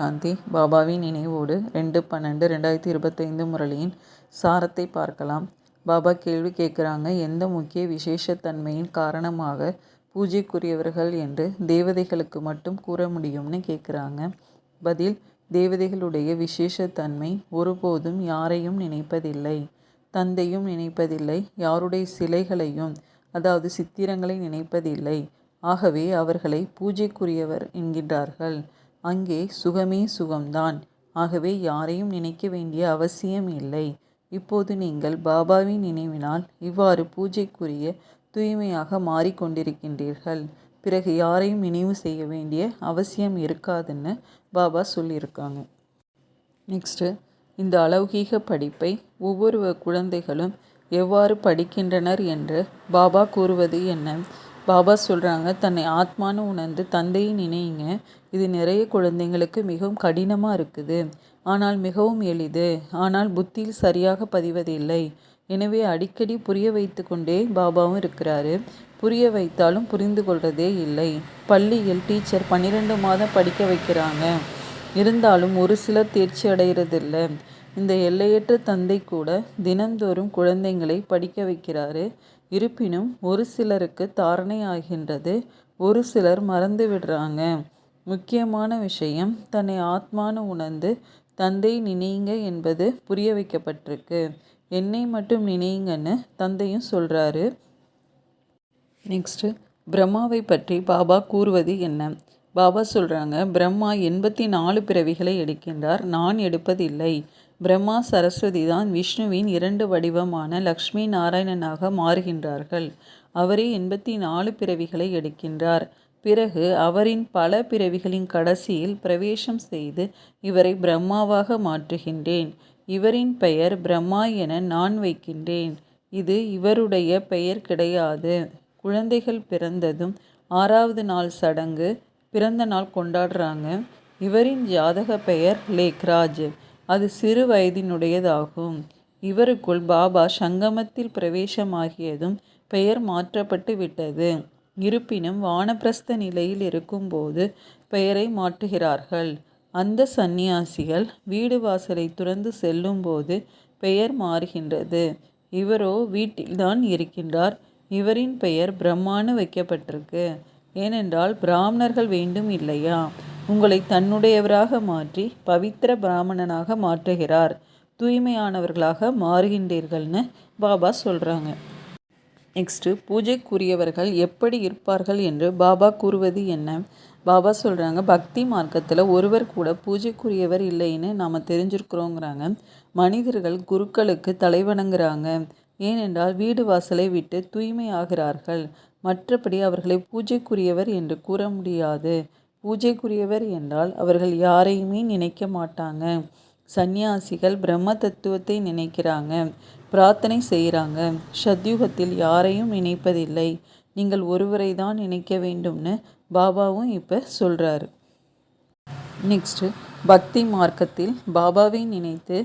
சாந்தி. பாபாவின் நினைவோடு 2/12/2025 முரளியின் சாரத்தை பார்க்கலாம். பாபா கேள்வி கேட்குறாங்க, எந்த முக்கிய விசேஷத்தன்மையின் காரணமாக பூஜைக்குரியவர்கள் என்று தேவதைகளுக்கு மட்டும் கூற முடியும்னு கேட்குறாங்க. பதில்: தேவதைகளுடைய விசேஷத்தன்மை ஒருபோதும் யாரையும் நினைப்பதில்லை, தந்தையும் நினைப்பதில்லை, யாருடைய சிலைகளையும் அதாவது சித்திரங்களை நினைப்பதில்லை. ஆகவே அவர்களை பூஜைக்குரியவர் என்கின்றார்கள். அங்கே சுகமே சுகம்தான். ஆகவே யாரையும் நினைக்க வேண்டிய அவசியம் இல்லை. இப்போது நீங்கள் பாபாவின் நினைவினால் இவ்வாறு பூஜைக்குரிய தூய்மையாக மாறிக்கொண்டிருக்கின்றீர்கள். பிறகு யாரையும் நினைவு செய்ய வேண்டிய அவசியம் இருக்காதுன்னு பாபா சொல்லியிருக்காங்க. நெக்ஸ்ட்டு, இந்த அலௌகீக படிப்பை ஒவ்வொரு குழந்தைகளும் எவ்வாறு படிக்கின்றனர் என்று பாபா கூறுவது என்ன? பாபா சொல்கிறாங்க, தன்னை ஆத்மானு உணர்ந்து தந்தையை நினைங்க. இது நிறைய குழந்தைங்களுக்கு மிகவும் கடினமாக இருக்குது. ஆனால் மிகவும் எளிது. ஆனால் புத்தியில் சரியாக பதிவதில்லை. எனவே அடிக்கடி புரிய வைத்து கொண்டே பாபாவும் இருக்கிறாரு. புரிய வைத்தாலும் புரிந்து கொள்றதே இல்லை. பள்ளியில் டீச்சர் 12 மாதம் படிக்க வைக்கிறாங்க. இருந்தாலும் ஒரு சிலர் தேர்ச்சி அடைகிறதில்லை. இந்த எல்லையற்ற தந்தை கூட தினந்தோறும் குழந்தைங்களை படிக்க வைக்கிறாரு. இருப்பினும் ஒரு சிலருக்கு தாரணை ஆகின்றது, ஒரு சிலர் மறந்து விடுறாங்க. முக்கியமான விஷயம், தன்னை ஆத்மானு உணர்ந்து தந்தை நினைங்க என்பது புரிய வைக்கப்பட்டிருக்கு. என்னை மட்டும் நினைங்கன்னு தந்தையும் சொல்கிறாரு. நெக்ஸ்ட்டு, பிரம்மாவை பற்றி பாபா கூறுவது என்ன? பாபா சொல்கிறாங்க, பிரம்மா 84 பிறவிகளை எடுக்கின்றார், நான் எடுப்பதில்லை. பிரம்மா சரஸ்வதி தான் விஷ்ணுவின் 2 வடிவமான லக்ஷ்மி நாராயணனாக மாறுகின்றார்கள். அவரே 84 பிறவிகளை எடுக்கின்றார். பிறகு அவரின் பல பிறவிகளின் கடைசியில் பிரவேசம் செய்து இவரை பிரம்மாவாக மாற்றுகின்றேன். இவரின் பெயர் பிரம்மா என நான் வைக்கின்றேன். இது இவருடைய பெயர் கிடையாது. குழந்தைகள் பிறந்ததும் 6வது நாள் சடங்கு பிறந்த நாள் கொண்டாடுறாங்க. இவரின் ஜாதக பெயர் லேக்ராஜ். அது சிறு வயதினுடையதாகும். இவருக்குள் பாபா சங்கமத்தில் பிரவேசமாகியதும் பெயர் மாற்றப்பட்டு விட்டது. இருப்பினும் வானப்பிரஸ்த நிலையில் இருக்கும்போது பெயரை மாற்றுகிறார்கள். அந்த சந்நியாசிகள் வீடு வாசலை துறந்து செல்லும்போது பெயர் மாறுகின்றது. இவரோ வீட்டில்தான் இருக்கின்றார். இவரின் பெயர் பிரம்மானு வைக்கப்பட்டிருக்கு. ஏனென்றால் பிராமணர்கள் வேண்டும் இல்லையா? உங்களை தன்னுடையவராக மாற்றி பவித்திர பிராமணனாக மாற்றுகிறார். தூய்மையானவர்களாக மாறுகின்றீர்கள்னு பாபா சொல்கிறாங்க. நெக்ஸ்ட்டு, பூஜைக்குரியவர்கள் எப்படி இருப்பார்கள் என்று பாபா கூறுவது என்ன? பாபா சொல்கிறாங்க, பக்தி மார்க்கத்தில் ஒருவர் கூட பூஜைக்குரியவர் இல்லைன்னு நாம் தெரிஞ்சிருக்கிறோங்கிறாங்க. மனிதர்கள் குருக்களுக்கு தலைவணங்குறாங்க. ஏனென்றால் வீடு வாசலை விட்டு தூய்மை ஆகிறார்கள். மற்றபடி அவர்களை பூஜைக்குரியவர் என்று கூற முடியாது. பூஜைக்குரியவர் என்றால் அவர்கள் யாரையுமே நினைக்க மாட்டாங்க. சந்நியாசிகள் பிரம்ம தத்துவத்தை நினைக்கிறாங்க, பிரார்த்தனை செய்கிறாங்க. சத்யுகத்தில் யாரையும் நினைப்பதில்லை. நீங்கள் ஒருவரை தான் நினைக்க வேண்டும்னு பாபாவும் இப்போ சொல்கிறாரு. நெக்ஸ்ட்டு, பக்தி மார்க்கத்தில் பாபாவை நினைத்து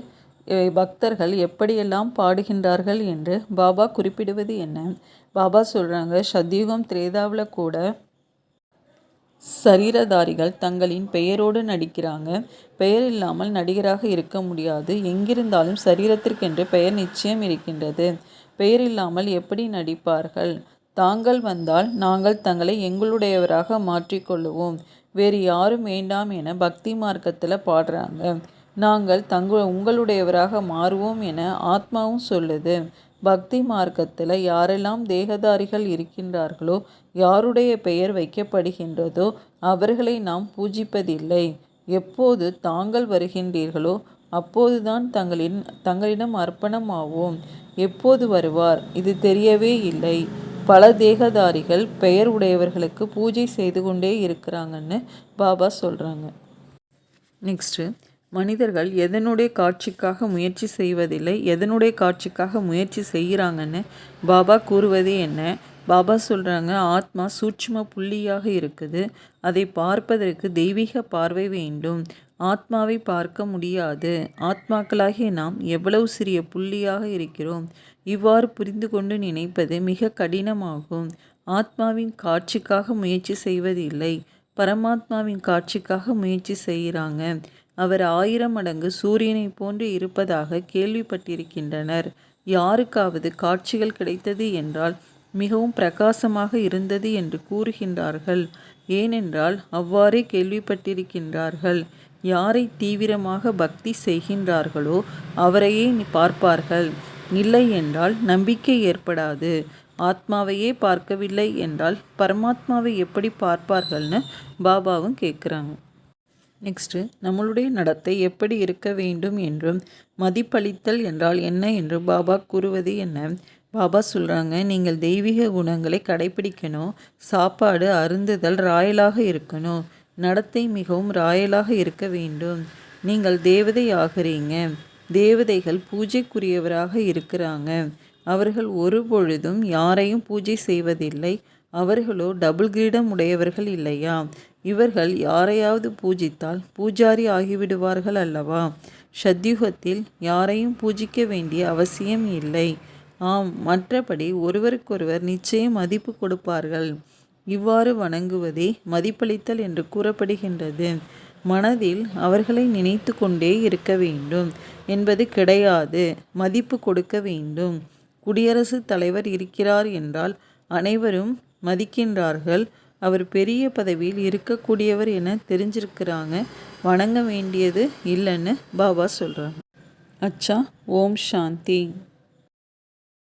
பக்தர்கள் எப்படியெல்லாம் பாடுகின்றார்கள் என்று பாபா குறிப்பிடுவது என்ன? பாபா சொல்கிறாங்க, சத்யுகம் திரேதாவில் கூட சரீரதாரிகள் தங்களின் பெயரோடு நடிக்கிறாங்க. பெயர் இல்லாமல் நடிகராக இருக்க முடியாது. எங்கிருந்தாலும் சரீரத்திற்கென்று பெயர் நிச்சயம் இருக்கின்றது. பெயர் இல்லாமல் எப்படி நடிப்பார்கள்? தாங்கள் வந்தால் நாங்கள் தங்களை எங்களுடையவராக மாற்றிக்கொள்ளுவோம். வேறு யாரும் வேண்டாம் என பக்தி மார்க்கத்தில் பாடுறாங்க. நாங்கள் உங்களுடையவராக மாறுவோம் என ஆத்மாவும் சொல்லுது. பக்தி மார்க்கத்தில் யாரெல்லாம் தேகதாரிகள் இருக்கின்றார்களோ, யாருடைய பெயர் வைக்கப்படுகின்றதோ அவர்களை நாம் பூஜிப்பதில்லை. எப்போது தாங்கள் வருகின்றீர்களோ அப்போதுதான் தங்களிடம் அர்ப்பணம் ஆவோம். எப்போது வருவார் இது தெரியவே இல்லை. பல தேகதாரிகள் பெயர் உடையவர்களுக்கு பூஜை செய்து கொண்டே இருக்கிறாங்கன்னு பாபா சொல்கிறாங்க. நெக்ஸ்ட்டு, மனிதர்கள் எதனுடைய காட்சிக்காக முயற்சி செய்வதில்லை, எதனுடைய காட்சிக்காக முயற்சி செய்கிறாங்கன்னு பாபா கூறுவது என்ன? பாபா சொல்கிறாங்க, ஆத்மா சூட்சும புள்ளியாக இருக்குது. அதை பார்ப்பதற்கு தெய்வீக பார்வை வேண்டும். ஆத்மாவை பார்க்க முடியாது. ஆத்மாக்களாகிய நாம் எவ்வளவு சிறிய புள்ளியாக இருக்கிறோம். இவ்வாறு புரிந்து கொண்டு நினைப்பது மிக கடினமாகும். ஆத்மாவின் காட்சிக்காக முயற்சி செய்வதில்லை, பரமாத்மாவின் காட்சிக்காக முயற்சி செய்கிறாங்க. அவர் 1000 மடங்கு சூரியனை போன்று இருப்பதாக கேள்விப்பட்டிருக்கின்றனர். யாருக்காவது காட்சிகள் கிடைத்தது என்றால் மிகவும் பிரகாசமாக இருந்தது என்று கூறுகின்றார்கள். ஏனென்றால் அவ்வாறே கேள்விப்பட்டிருக்கின்றார்கள். யாரை தீவிரமாக பக்தி செய்கின்றார்களோ அவரையே பார்ப்பார்கள். இல்லை என்றால் நம்பிக்கை ஏற்படாது. ஆத்மாவையே பார்க்கவில்லை என்றால் பரமாத்மாவை எப்படி பார்ப்பார்கள்னு பாபாவும் கேட்குறாங்க. நெக்ஸ்ட்டு, நம்மளுடைய நடத்தை எப்படி இருக்க வேண்டும் என்றும் மதிப்பளித்தல் என்றால் என்ன என்று பாபா கூறுவது என்ன? பாபா சொல்கிறாங்க, நீங்கள் தெய்வீக குணங்களை கடைப்பிடிக்கணும். சாப்பாடு அருந்துதல் ராயலாக இருக்கணும். நடத்தை மிகவும் ராயலாக இருக்க வேண்டும். நீங்கள் தேவதை ஆகிறீங்க. தேவதைகள் பூஜைக்குரியவராக இருக்கிறாங்க. அவர்கள் ஒருபொழுதும் யாரையும் பூஜை செய்வதில்லை. அவர்களோ டபுள் கிரீடம் உடையவர்கள் இல்லையா? இவர்கள் யாரையாவது பூஜித்தால் பூஜாரி ஆகிவிடுவார்கள் அல்லவா? சத்யுகத்தில் யாரையும் பூஜிக்க வேண்டிய அவசியம் இல்லை. ஆம், மற்றபடி ஒருவருக்கொருவர் நிச்சயம் மதிப்பு கொடுப்பார்கள். இவ்வாறு வணங்குவதே மதிப்பளித்தல் என்று கூறப்படுகின்றது. மனதில் அவர்களை நினைத்து கொண்டே இருக்க வேண்டும் என்பது கிடையாது. மதிப்பு கொடுக்க வேண்டும். குடியரசுத் தலைவர் இருக்கிறார் என்றால் அனைவரும் மதிக்கின்றார்கள். அவர் பெரிய பதவியில் இருக்கக்கூடியவர் என தெரிஞ்சிருக்கிறாங்க. வணங்க வேண்டியது இல்லைன்னு பாபா சொல்கிறாங்க. அச்சா, ஓம் சாந்தி.